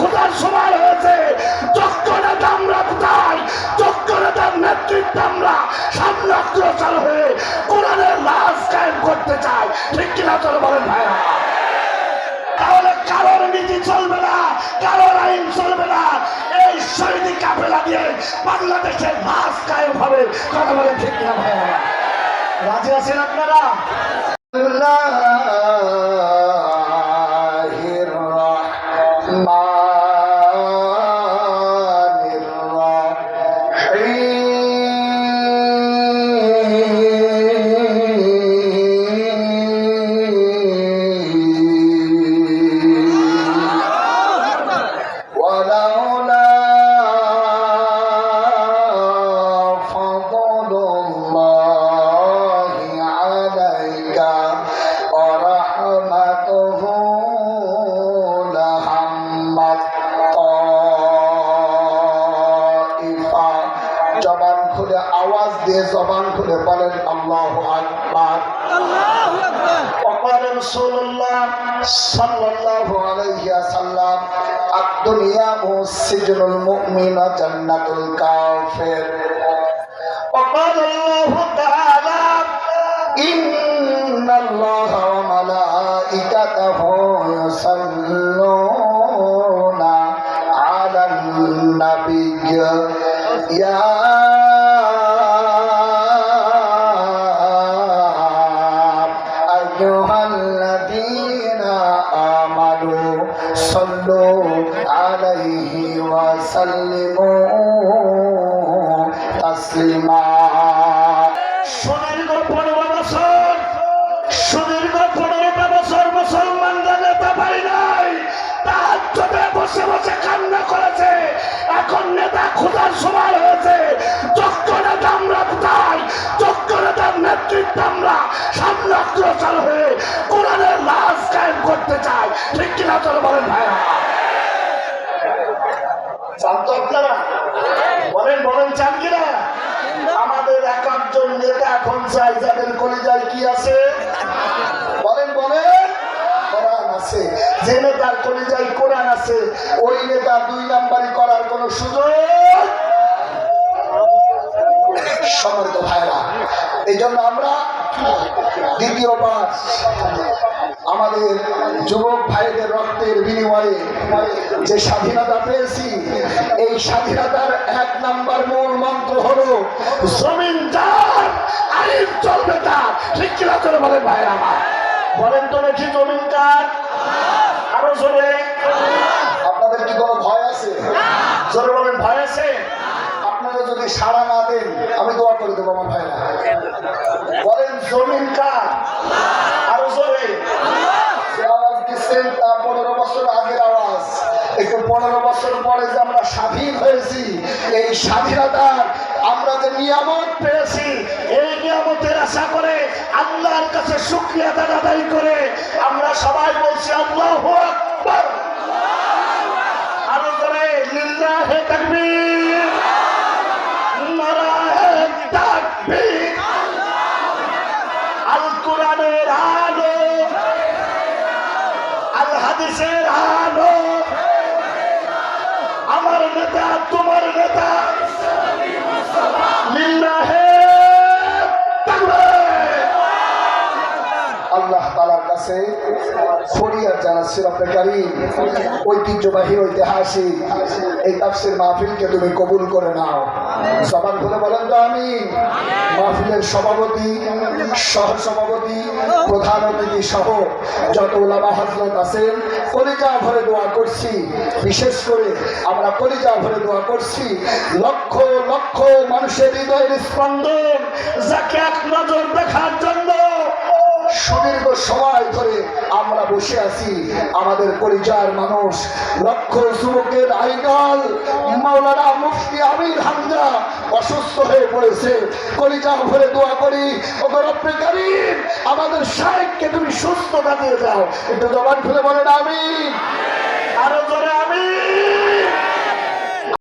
খোঁজার সময় হয়েছে। যোগ্য নেতা আমরা কোথায়? যোগ্য নেতার নেতৃত্বে আমরা সামনে অগ্রসর হয়ে কোরআনের লাশ কায়েম করতে চাই। ঠিক কিনা চলো বলেন ভাইরা? তাহলে কারোর নীতি চলবে না, কারোর আইন চলবে না। এই শহীদি কাফেলা দিয়ে বাংলাদেশের লাশ কায়েম হবে। কথা বলেন ঠিক কিনা ভাইরা? রাজি আছেন আপনারা? জবান খুলে বলেন আল্লাহু আকবার। আল্লাহু আকবার। ওয়াকাল রাসূলুল্লাহ সাল্লাল্লাহু আলাইহি ওয়াসাল্লাম আদ-দুনিয়া মুসজিদুল মুমিন ওয়া জান্নাতুল কাফির। ওয়াকাল আল্লাহু তাআলা ইন্নাল্লাহা ওয়া মালাইকাতাহু ইউসাল্লুনা আলান নাবিয়্য ইয়া আলাইহি ওয়াসাল্লিমু তাসলিমা। সুদীর্ঘ 15 বছর মুসলমানদের নেতা পাই নাই, তাহাজ্জুদে বসে বসে কান্না করেছে। এখন নেতা খোঁজার সময় হয়েছে। যোগ্য নেতা আমরা কোথায়? যোগ্য নেতার নেতৃত্বে আমরা সামনে অগ্রসর হয়ে কোরআনের লাশ কায়েম করতে চাই। ঠিক কিনা চলো বলেন ভাইয়া? চান তো আপনারা? বলেন চান কিনা? আমাদের এক একজন নেতা এখন চাই যাদের কলিজায় কি আছে? বলেন কোরআন আছে। যে নেতার কলিজায় কোরআন আছে ওই নেতা 2 নাম্বারি করার কোন সুযোগ। সম্মানিত ভাইরা, এই জন্য আমরা দ্বিতীয়বার আমাদের যুবক ভাইদের রক্তের বিনিময়ে যে স্বাধীনতা পেয়েছি, এই স্বাধীনতার 1 নাম্বার মূল মন্ত্র হলো জমিন যার আইন চলবে তার। ঠিক কিনা চলে বলেন ভাইরা আমার? বলেন তো দেখি জমিন কার? আরো জোরে। আপনাদের কি কোনো ভয় আছে? জোরে বলেন, ভয় আছে? আপনারা যদি সাড়া না দেন আমি দোয়া করে দেবো আমার ভাইরা। বলেন জমিন কার? আরো জোরে। আওয়াজ দিচ্ছেন তা 15 বছর আগের আওয়াজ। একটু 15 বছর পরে যে আমরা স্বাধীন হয়েছি, এই স্বাধীনতার আমরা যে নিয়ামত পেয়েছি, এই নিয়ামতের আশা করে আল্লাহর কাছে শুকরিয়া আদায় করে আমরা সবাই বলছি আল্লাহু আকবার। আরো জোরে লিল্লাহি তাকবীর, নারায়ে তাকবীর। আল কোরআনের আলো, আল হাদিসের আলো, আমার নেতা তোমার নেতা লিল্লাহি তাকবীর। আল্লাহ তাআলার কাছে ফরিয়াদ জানাচ্ছি, রব্বে কারীম ঐতিহ্যবাহী ঐতিহাসিক এই তাফসীর মাহফিলকে তুমি কবুল করে নাও। জবান খুলে বলেন তো আমিন। মাহফিলের সভাপতি, সহসভাপতি, প্রধান অতিথি সহ যত উলামা হযরত আছেন কলিজা ভরে দোয়া করছি। বিশেষ করে আমরা কলিজা ভরে দোয়া করছি লক্ষ লক্ষ মানুষের হৃদয়ের স্পন্দন যাকে এক নজর দেখার জন্য সুদীর্ঘ সময় ধরে আমরা বসে আছি। আমাদের পরিচয়ের মানুষ লক্ষ যুবকের আইডল মাওলানা মুফতি আমির হামজা অসুস্থ হয়ে পড়েছে। কলিজা ভরে দোয়া করি, ওগো রব্বে কারীম আমাদের শাইখকে তুমি সুস্থতা দিয়ে দাও। একটু জবান খুলে বলেন আমিন। আরো জোরে আমিন।